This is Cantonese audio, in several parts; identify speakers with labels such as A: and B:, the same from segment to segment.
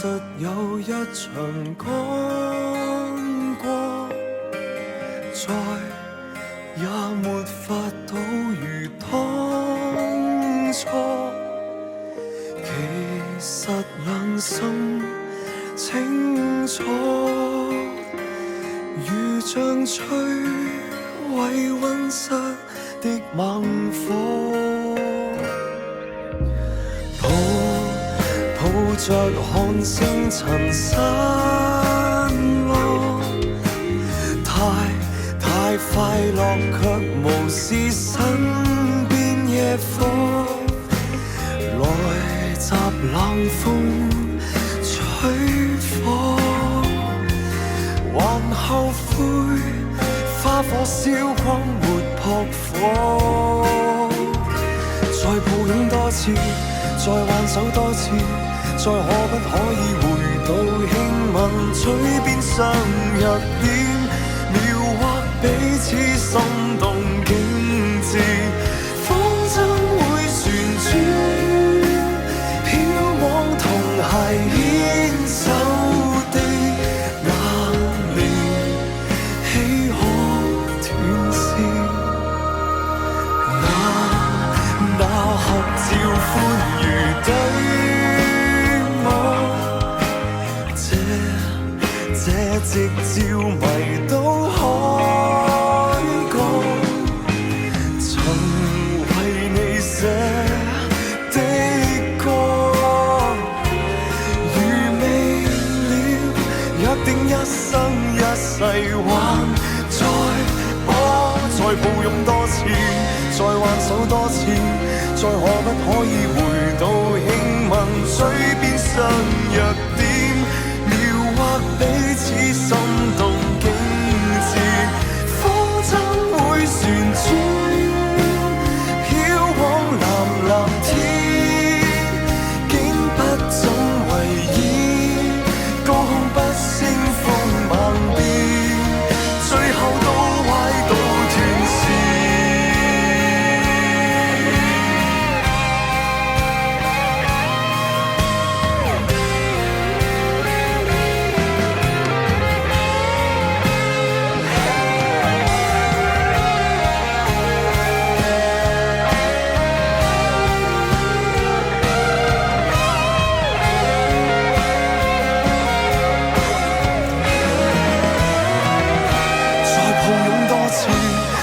A: 實有一場乾過，再也沒法到如當初。其實良心清楚，如像摧毀溫室的猛火，抱着看星塵散落，太快樂卻無視身邊野火，來襲冷風吹火，還後悔花火燒光沒撲火，再抱擁多次，再挽手多次，再可不可以回到輕吻嘴邊相約點，描畫彼此心動景致，風箏會旋轉，飄往同偕牽手的那年，豈可斷線？那合照歡愉對我，這夕照迷到海角，曾為你寫的歌，如未了約定一生一世還在播，再抱擁多次，再挽手多次，再可不可以回到輕吻嘴邊相約點，描畫彼此心動景致，風箏會旋轉，飄往藍藍天，竟不怎為意，高空不勝風萬變，最後都歪到斷線。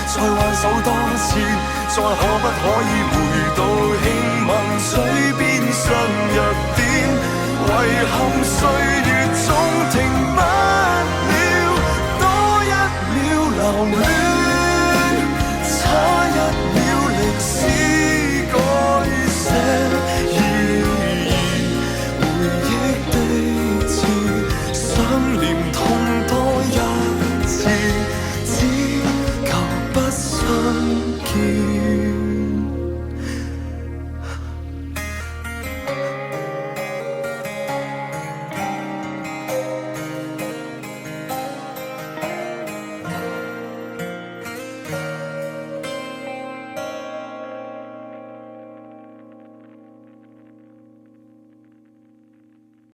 A: 再挽手多次，再可不可以回到輕吻嘴邊相約點，遺憾歲月總停不